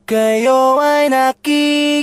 Kayo ay nakikinig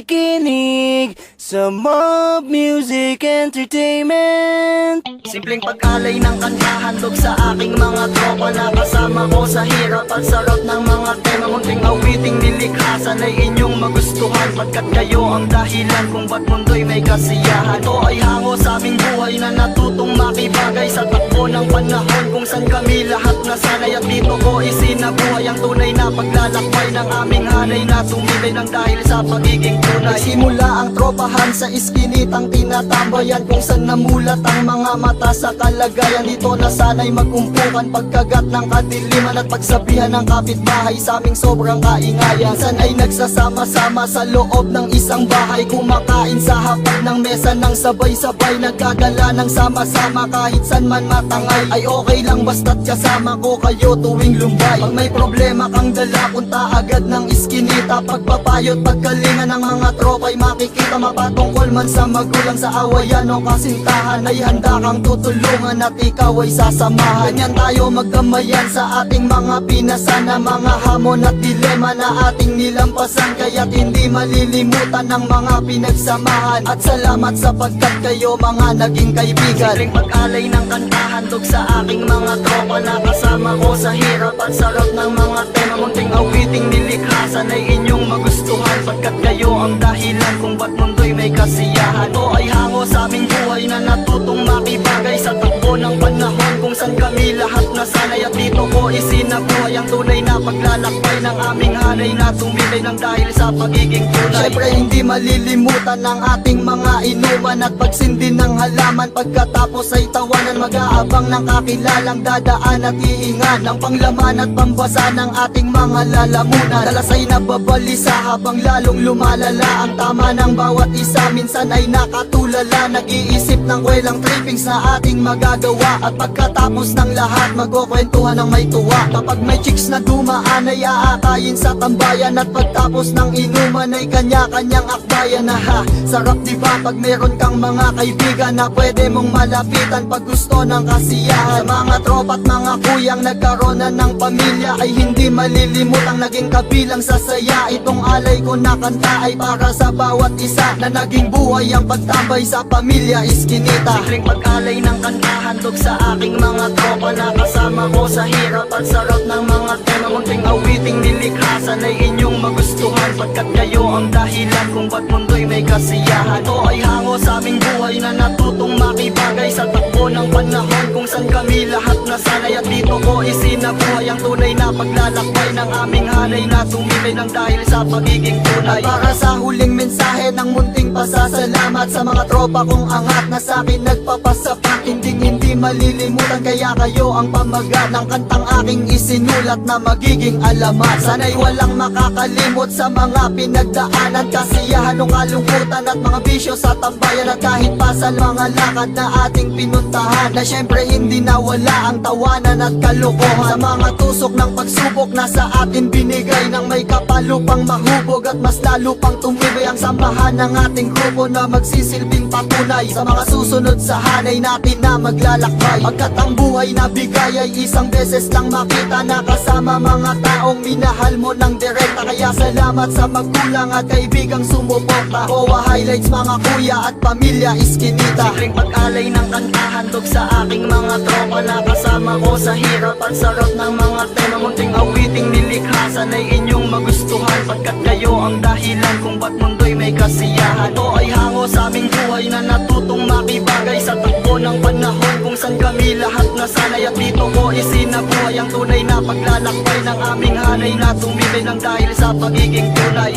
sa Mob Music Entertainment. Simpleng pag-alay ng kanta, handog sa aking mga tropa na kasama ko sa hirap at sarap ng mga tema. Munting awiting nilikha, sana'y inyong magustuhan, pagkat kayo ang dahilan kung ba't mundo'y may kasiyahan. Ito ay hango sa aming buhay na natutong makibagay sa takbo ng panahon, kung saan kami lahat nasanay. At dito ko isinabuhay ang tunay na paglalakbay ng aming hanay na tumibay ng dahil sa pagiging tunay. Nagsimula ang tropahan sa iskinitang tinatambayan, kung saan namulat ang mga mata sa kalagayan. Dito na sana'y magumpukan pagkagat ng kadiliman at pagsabihan ng kapitbahay sa aming sobrang kaingayan. Minsan ay nagsasama-sama sa loob ng isang bahay, kumakain sa hapag ng mesa ng sabay-sabay, nagkagala ng sama-sama kahit san man matangay. Ay okay lang basta't kasama ko kayo tuwing lumbay. Pag may problema kang dala, punta agad ng iskinita. Pagpapayot, pagkalingan ng mga tropa'y makikita. Mapatungkol man sa magulang, sa awayan o kasintahan, ay handa kang tutulungan at ikaw ay sasamahan. Ganyan tayo magkamayan sa ating mga pinasan, na mga hamon at dilema na ating nilampasan. Kaya't hindi malilimutan ng mga pinagsamahan. At salamat sapagkat kayo mga naging kaibigan. Simpleng pag-alay ng kanta, handog sa aking mga tropa na kasama ko sa hirap at sarap ng mga tema. Munting awiting nilikha, sana'y inyong magustuhan, pagkat kayo ang dahilan kung ba't mundo'y may kasiyahan. Ito ay hango sa aming buhay na natutong makibagay sa takbo ng panahon, kung saan kami lahat nasanay. At dito ko isinabuhay ang tunay na paglalakbay ng aming hanay na tumibay ng dahil sa pagiging tunay. Syempre hindi malilimutan ng ating mga inuman at pagsindi ng halaman. Pagkatapos ay tawanan, mag-aabang ng kakilalang dadaan at hihingan ng panglaman at pambasa ng ating mga lalamunan. Dalas ay nababalisa habang lalong lumalala ang tama ng bawat isa. Minsan ay nakatulala, nag-iisip ng kwelang trippings na ating magagawa. At pagkatapos ng lahat, magkukwentuhan ng may tuwa. Kapag may chicks na dumaan ay aakayin sa tambayan, at pagtapos ng inuman ay kanya-kanyang akbayan. Na ha, sarap diba pag meron kang mga kaibigan na pwede mong malapitan pag gusto ng kasiyahan. Sa mga tropa at mga kuyang nagkaroon na ng pamilya, ay hindi malilimutang naging kabilang sa saya. Itong alay ko na kanta ay para sa bawat isa na naging buhay ang pagtambay sa pamilya iskinita. Simpleng pag-alay ng kanta, handog sa aking mga tropa na kasama ko sa hirap at sarap ng mga tema. Munting awiting nilikha, sana'y inyong magustuhan, pagkat kayo ang dahilan kung ba't mundo'y may kasiyahan. Ito ay hango sa aming buhay na natutong makibagay sa takbo ng panahon, kung saan kami lahat nasanay. At dito ko isinabuhay ang tunay na paglalakbay ng aming hanay na tumibay ng dahil sa pagiging tunay. At para sa huling mensahe ng munting pasasalamat sa mga tropa kong angat na sa'kin nagpapasapat, hindi malilimutan, kaya kayo ang pamagat ng kantang aking isinulat na magiging alamat. Sana'y walang makakalimot sa mga pinagdaanan, kasiyahan o kalungkutan at mga bisyo sa tambayan. At kahit pa sa mga lakad na ating pinuntahan, na syempre hindi nawala ang tawanan at kalokohan. Sa mga tusok ng pagsubok na sa atin binigay, ng may kapalupang mahubog at mas lalo pang tumibay ang samahan ng ating grupo na magsisilbing patunay sa mga susunod sa hanay natin na maglalakbay. Pagkat ang buhay na bigay ay isang beses lang makita, na kasama mga taong minahal mo ng direkta. Kaya salamat sa magulang at kaibigang sumuporta. Kowa highlights mga kuya at pamilya iskinita. Simpleng pag-alay ng kanta, handog sa aking mga tropa na kasama ko sa hirap at sarap ng mga tema. Munting awiting nilikha, sana'y inyong magustuhan, pagkat kayo ang dahilan kung ba't mundo'y may kasiyahan. Ito ay hango sa aming buhay na natutong makibagay sa takbo ng panahon, kung saan kami lahat nasanay. At dito ko isinabuhay ang tunay na paglalakbay ng aming hanay na tumibay ng dahil sa pagiging tunay.